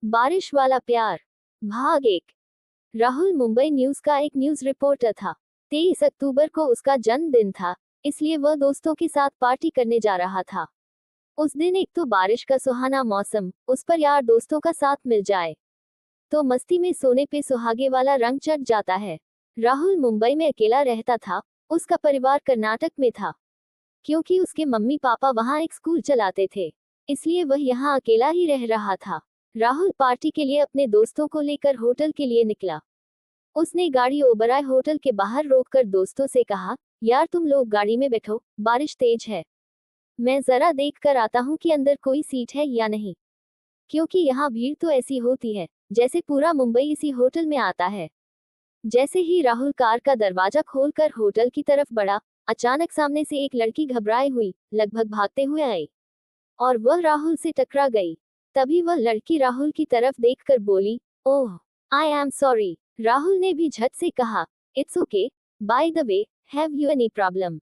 बारिश वाला प्यार। भाग 1। राहुल मुंबई न्यूज का एक न्यूज रिपोर्टर था। 23 अक्टूबर को उसका जन्मदिन था, इसलिए वह दोस्तों के साथ पार्टी करने जा रहा था। उस दिन एक तो बारिश का सुहाना मौसम, उस पर यार दोस्तों का साथ मिल जाए तो मस्ती में सोने पे सुहागे वाला रंग चढ़ जाता है। राहुल मुंबई में अकेला रहता था। उसका परिवार कर्नाटक में था। क्योंकि उसके मम्मी पापा वहां एक स्कूल चलाते थे, इसलिए वह यहाँ अकेला ही रह रहा था। राहुल पार्टी के लिए अपने दोस्तों को लेकर होटल के लिए निकला। उसने गाड़ी ओबराय होटल के बाहर रोककर दोस्तों से कहा, यार तुम लोग गाड़ी में बैठो, बारिश तेज है। मैं जरा देख कर आता हूँ कि अंदर कोई सीट है या नहीं, क्योंकि यहाँ भीड़ तो ऐसी होती है जैसे पूरा मुंबई इसी होटल में आता है। जैसे ही राहुल कार का दरवाजा खोलकर होटल की तरफ बढ़ा, अचानक सामने से एक लड़की घबराई हुई लगभग भागते हुए आई और वह राहुल से टकरा गई। तभी वह लड़की राहुल की तरफ देखकर बोली, ओह, आई एम सॉरी। राहुल ने भी झट से कहा, it's okay, by the way, have you any problem?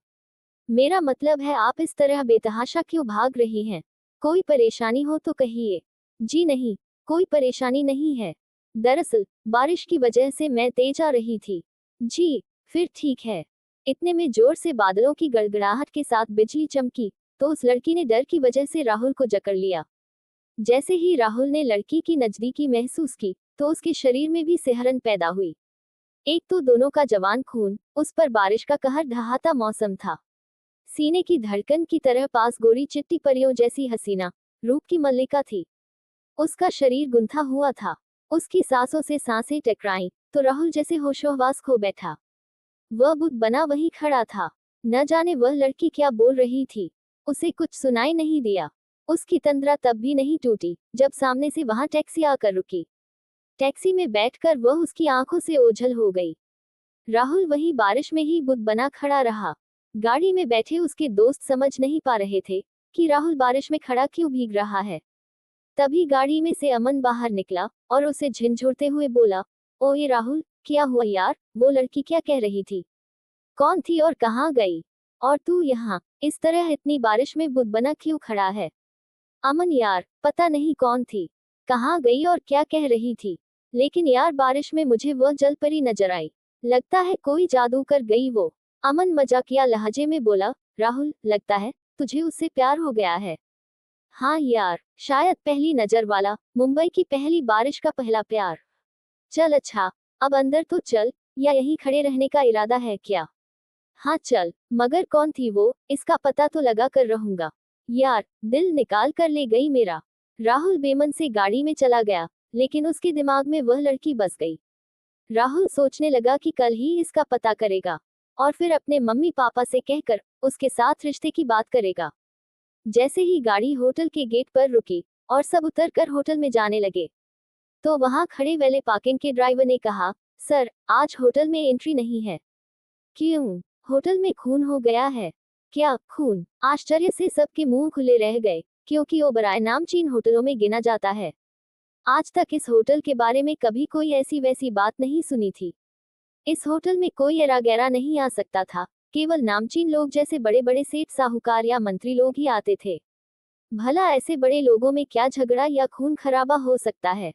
मेरा मतलब है आप इस तरह बेतहाशा क्यों भाग रही हैं? कोई परेशानी हो तो कहिए। जी नहीं, कोई परेशानी नहीं है। दरअसल बारिश की वजह से मैं तेज आ रही थी। जी, फिर ठीक है। इतने में जोर से बादलों की गड़गड़ाहट के साथ बिजली चमकी, तो उस लड़की ने डर की वजह से राहुल को जकड़ लिया। जैसे ही राहुल ने लड़की की नजदीकी महसूस की, तो उसके शरीर में भी सिहरन पैदा हुई। एक तो दोनों का जवान खून, उस पर बारिश का कहर ढहाता मौसम था। सीने की धड़कन की तरह पास गोरी चिट्टी परियों जैसी हसीना रूप की मल्लिका थी। उसका शरीर गुंथा हुआ था। उसकी सांसों से सांसें टकराईं, तो राहुल जैसे होशोहवास खो बैठा। वह बुत बना वहीं खड़ा था। न जाने वह लड़की क्या बोल रही थी। उसे कुछ सुनाई नहीं दिया। उसकी तंद्रा तब भी नहीं टूटी जब सामने से वहां टैक्सी आकर रुकी। टैक्सी में बैठकर वह उसकी आंखों से ओझल हो गई। राहुल वहीं बारिश में ही बुत बना खड़ा रहा। गाड़ी में बैठे उसके दोस्त समझ नहीं पा रहे थे कि राहुल बारिश में खड़ा क्यों भीग रहा है। तभी गाड़ी में से अमन बाहर निकला और उसे झिंझोड़ते हुए बोला, ओए राहुल, क्या हुआ यार? वो लड़की क्या कह रही थी? कौन थी और कहाँ गई? और तू यहाँ इस तरह इतनी बारिश में बुत बना क्यों खड़ा है? अमन यार, पता नहीं कौन थी, कहाँ गई और क्या कह रही थी, लेकिन यार बारिश में मुझे वह जलपरी नजर आई। लगता है कोई जादू कर गई वो। अमन मजाकिया लहजे में बोला, राहुल, लगता है तुझे उससे प्यार हो गया है। हाँ यार, शायद पहली नजर वाला, मुंबई की पहली बारिश का पहला प्यार। चल अच्छा, अब अंदर तो चल, या यहीं खड़े रहने का इरादा है क्या? हाँ चल, मगर कौन थी वो, इसका पता तो लगा कर रहूंगा। यार, दिल निकाल कर ले गई मेरा। राहुल बेमन से गाड़ी में चला गया, लेकिन उसके दिमाग में वह लड़की बस गई। राहुल सोचने लगा कि कल ही इसका पता करेगा और फिर अपने मम्मी पापा से कहकर उसके साथ रिश्ते की बात करेगा। जैसे ही गाड़ी होटल के गेट पर रुकी और सब उतरकर होटल में जाने लगे, तो वहां खड़े वाले पार्किंग के ड्राइवर ने कहा, सर, आज होटल में एंट्री नहीं है। क्यों? होटल में खून हो गया है। क्या खून? आश्चर्य से सबके मुंह खुले रह गए, क्योंकि ओबराय नामचीन होटलों में गिना जाता है। आज तक इस होटल के बारे में कभी कोई ऐसी वैसी बात नहीं सुनी थी। इस होटल में कोई एरा गैरा नहीं आ सकता था। केवल नामचीन लोग जैसे बड़े बड़े सेठ साहूकार या मंत्री लोग ही आते थे। भला ऐसे बड़े लोगों में क्या झगड़ा या खून खराबा हो सकता है?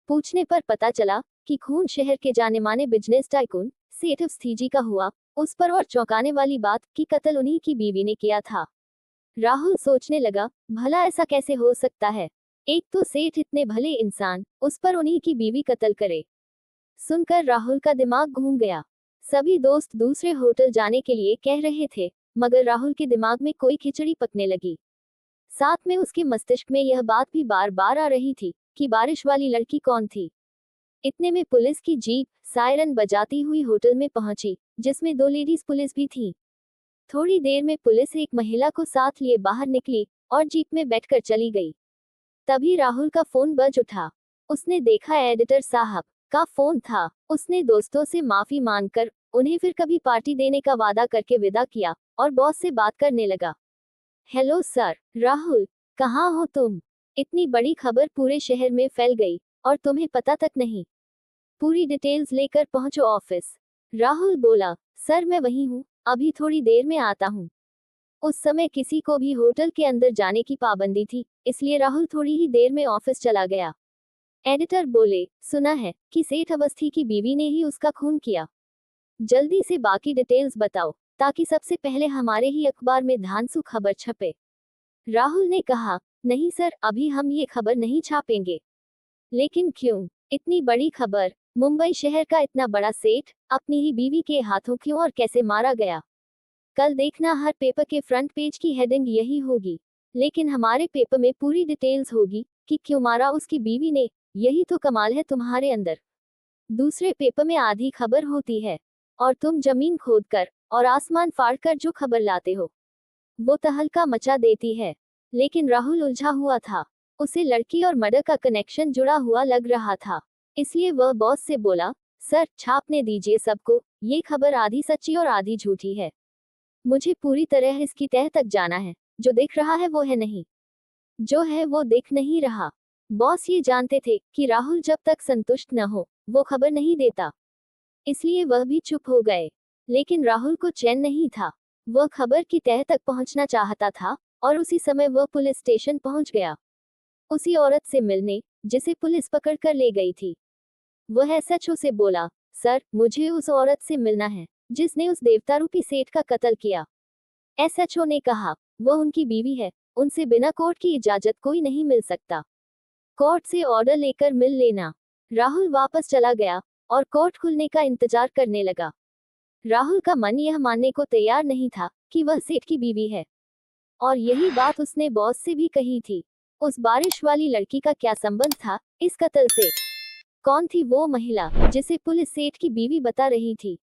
पूछने पर पता चला कि खून शहर के जाने माने बिजनेस टाइकून सेठ स्थीजी का हुआ। उस पर और चौंकाने वाली बात कि कत्ल उन्हीं की बीवी ने किया था। राहुल सोचने लगा, भला ऐसा कैसे हो सकता है? एक तो सेठ इतने भले इंसान, उस पर उन्हीं की बीवी कत्ल करे। सुनकर राहुल का दिमाग घूम गया। सभी दोस्त दूसरे होटल जाने के लिए कह रहे थे, मगर राहुल के दिमाग में कोई खिचड़ी पकने लगी। साथ में उसके मस्तिष्क में यह बात भी बार बार आ रही थी कि बारिश वाली लड़की कौन थी। इतने में पुलिस की जीप सायरन बजाती हुई होटल में पहुंची, जिसमें 2 लेडीज पुलिस भी थी। थोड़ी देर में पुलिस एक महिला को साथ लिए बाहर निकली और जीप में बैठकर चली गई। तभी राहुल का फोन बज उठा। उसने देखा एडिटर साहब का फोन था। उसने दोस्तों से माफी मांगकर उन्हें फिर कभी पार्टी देने का वादा करके विदा किया और बॉस से बात करने लगा। हेलो सर, राहुल, कहाँ हो तुम? इतनी बड़ी खबर पूरे शहर में फैल गई और तुम्हें पता तक नहीं। पूरी डिटेल्स लेकर पहुंचो ऑफिस। राहुल बोला, सर मैं वही हूँ, अभी थोड़ी देर में आता हूँ। उस समय किसी को भी होटल के अंदर जाने की पाबंदी थी, इसलिए राहुल थोड़ी ही देर में ऑफिस चला गया। एडिटर बोले, सुना है कि सेठ अवस्थी की बीवी ने ही उसका खून किया। जल्दी से बाकी डिटेल्स बताओ, ताकि सबसे पहले हमारे ही अखबार में धांसू खबर छपे। राहुल ने कहा, नहीं सर, अभी हम ये खबर नहीं छापेंगे। लेकिन क्यों? इतनी बड़ी खबर, मुंबई शहर का इतना बड़ा सेठ अपनी ही बीवी के हाथों क्यों और कैसे मारा गया? कल देखना हर पेपर के फ्रंट पेज की हेडिंग यही होगी। लेकिन हमारे पेपर में पूरी डिटेल्स होगी कि क्यों मारा उसकी बीवी ने। यही तो कमाल है तुम्हारे अंदर। दूसरे पेपर में आधी खबर होती है और तुम जमीन खोदकर और आसमान फाड़कर जो खबर लाते हो वो तहलका मचा देती है। लेकिन राहुल उलझा हुआ था। उसे लड़की और मर्डर का कनेक्शन जुड़ा हुआ लग रहा था। इसलिए वह बॉस से बोला, सर छापने दीजिए सबको, ये खबर आधी सच्ची और आधी झूठी है। मुझे पूरी तरह इसकी तह तक जाना है। जो दिख रहा है वो है नहीं, जो है वो दिख नहीं रहा। बॉस ये जानते थे कि राहुल जब तक संतुष्ट न हो वो खबर नहीं देता, इसलिए वह भी चुप हो गए। लेकिन राहुल को चैन नहीं था। वह खबर की तह तक पहुंचना चाहता था और उसी समय वह पुलिस स्टेशन पहुंच गया, उसी औरत से मिलने जिसे पुलिस पकड़ कर ले गई थी। वह एसएचओ से बोला, सर मुझे उस औरत से मिलना है जिसने उस देवतारूपी सेठ का कत्ल किया। एसएचओ ने कहा, वह उनकी बीवी है, उनसे बिना कोर्ट की इजाजत कोई नहीं मिल सकता। कोर्ट से ऑर्डर लेकर मिल लेना। राहुल वापस चला गया और कोर्ट खुलने का इंतजार करने लगा। राहुल का मन यह मानने को तैयार नहीं था कि वह सेठ की बीवी है, और यही बात उसने बॉस से भी कही थी। उस बारिश वाली लड़की का क्या संबंध था इस कत्ल से? कौन थी वो महिला जिसे पुलिस सेठ की बीवी बता रही थी?